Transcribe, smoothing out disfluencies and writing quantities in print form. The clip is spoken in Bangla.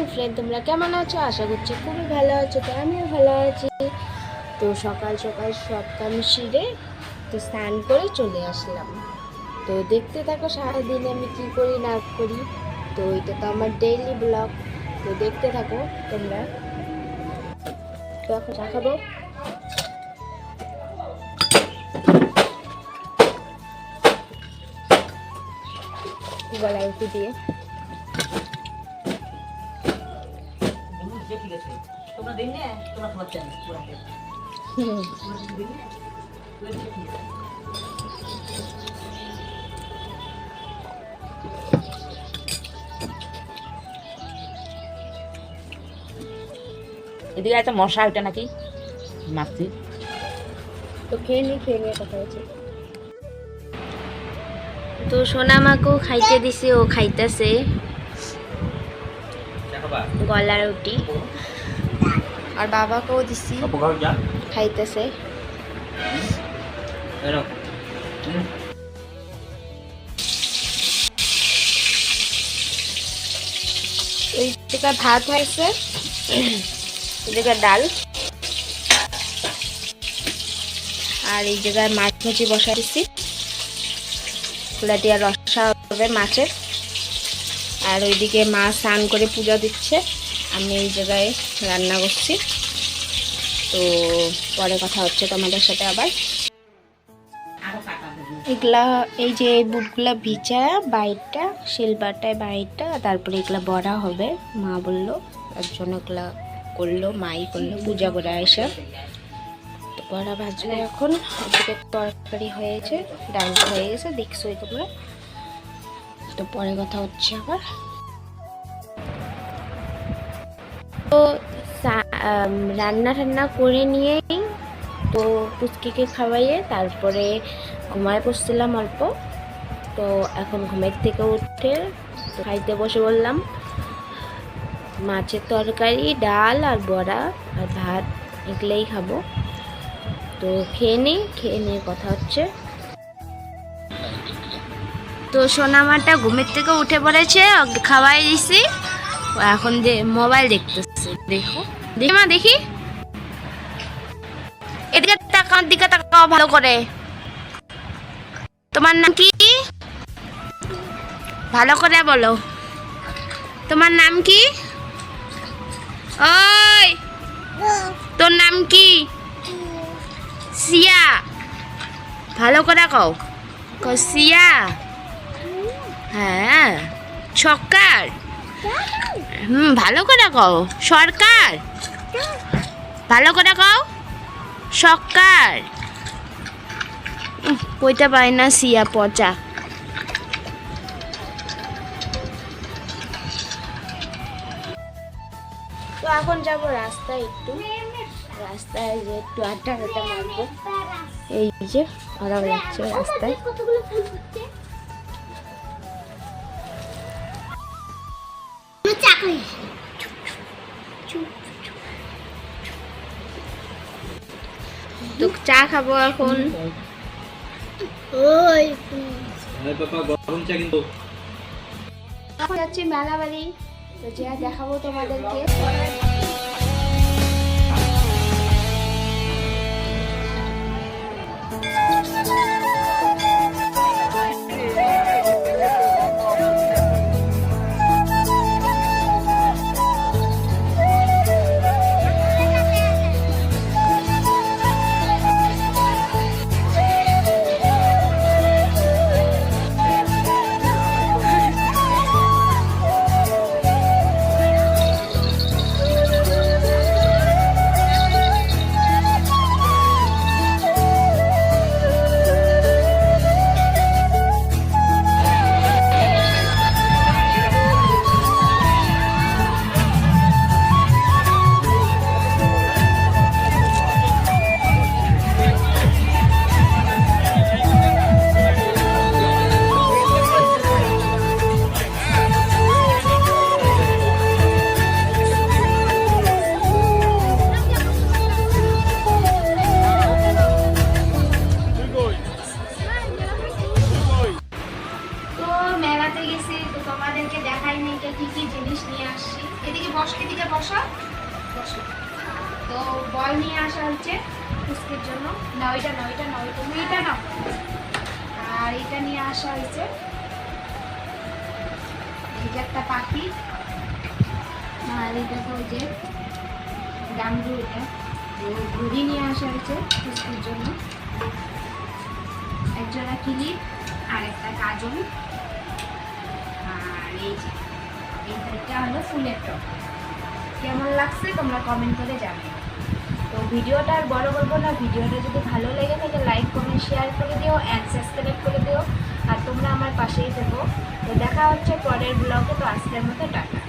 ফ্রেন্ড, তোমরা কেমন আছো? আশা করছি খুবই ভালো আছো। তো আমিও ভালো আছি। তো সকাল সকাল সব কাম সেরে তো স্নান করে চলে আসলাম। তো দেখতে থাকো সারাদিনে আমি কি করি না করি। তো এটা তো আমার ডেইলি ব্লগ। তো দেখতে থাকো তোমরা। তো এখন চা খাবো। গলায় উঠে দিয়ে এদিকে একটা মশা ওটা নাকি মাছি। তো খেয়ে নিয়ে কথা হচ্ছে। তো সোনামাকেও খাইতে দিছে, ও খাইতেছে গলার রুটি। আর বাবাকেও দিছি, খাইতেছে। এই জায়গায় ভাত হয়েছে, এই জায়গায় ডাল, আর এই জায়গায় মাছ ভাজি বসাই দিচ্ছি। ফুলাটিয়া রসা হবে মাছের। আর ওইদিকে মা স্নান করে পূজা দিচ্ছে, আমি এই জায়গায় রান্না করছি। তো পরে কথা হচ্ছে তোমাদের সাথে আবার। এগুলা এই যে বুটগুলা ভিজা বাইরটা, শিলবাটায় বাইরটা, তারপরে এগুলা বড়া হবে। মা বললো তার জন্য এগুলা করলো, মাই করলো পূজা করে আসা। তো বড়া ভাজবে এখন। ওদিকে তরকারি হয়েছে, ডাল হয়ে গেছে, দেখছোই তোমরা। তো পরে কথা হচ্ছে আবার। তো রান্না টান্না করে নিয়েই তো পুচকিকে খাওয়াইয়ে তারপরে ঘুমায় পড়ছিলাম অল্প। তো এখন ঘুমের থেকে উঠে তো খাইতে বসে বললাম। মাছের তরকারি, ডাল আর বড়া আর ভাত, এগুলোই খাবো। তো খেয়ে নিয়ে কথা হচ্ছে। তো সোনামাটা ঘুমের থেকে উঠে পড়েছে, খাওয়াই দিছি। এখন মোবাইল দেখতেছে। দেখো দেখি মা, দেখি এদিকে তাকাও, দিকে তাকাও ভালো করে। তোমার নাম কি? ভালো করে বলো, তোমার নাম কি? ওই তোর নাম কি? সিয়া। ভালো করে কও, সিয়া। হ্যাঁ, সরকার। ভালো করে কও, সরকার। ভালো করে কও, সরকার। কইতে পারি না, সিয়া পচা। তো এখন যাব রাস্তায়, রাস্তায় যে একটু আড্ডা মারবো। এই যে ভালো লাগছে রাস্তায়। তো চা খাবো এখন। এখন যাচ্ছি মেলা বাড়ি। তো যা দেখাবো তোমাদেরকে। এদিকে বসো বসো। তো বল নিয়ে আসা হচ্ছে পুচকির জন্য। না ওইটা না, ওইটা না, ওইটা তুমি এটা নাও। আর এটা নিয়ে আসা হয়েছে, এই যে একটা পাখি। আর এটা তো ওই যে ডামরু, এটা ঘুড়ি নিয়ে আসা হয়েছে পুচকির জন্য। একজোড়া ক্লিপ আর একটা কাজল। আর এই যে এইটা হলো ফুলের টপ। কেমন লাগছে তোমরা কমেন্ট করে জানিও। তো ভিডিওটা আর বড় করবো না, ভিডিওটা যদি ভালো লেগে থাকে লাইক কমেন্ট শেয়ার করে দিও অ্যান্ড সাবস্ক্রাইব করে দিও। আর তোমরা আমার পাশেই থেকো। তো দেখা হচ্ছে পরের ব্লগে। তো আজকের মতো টাটা।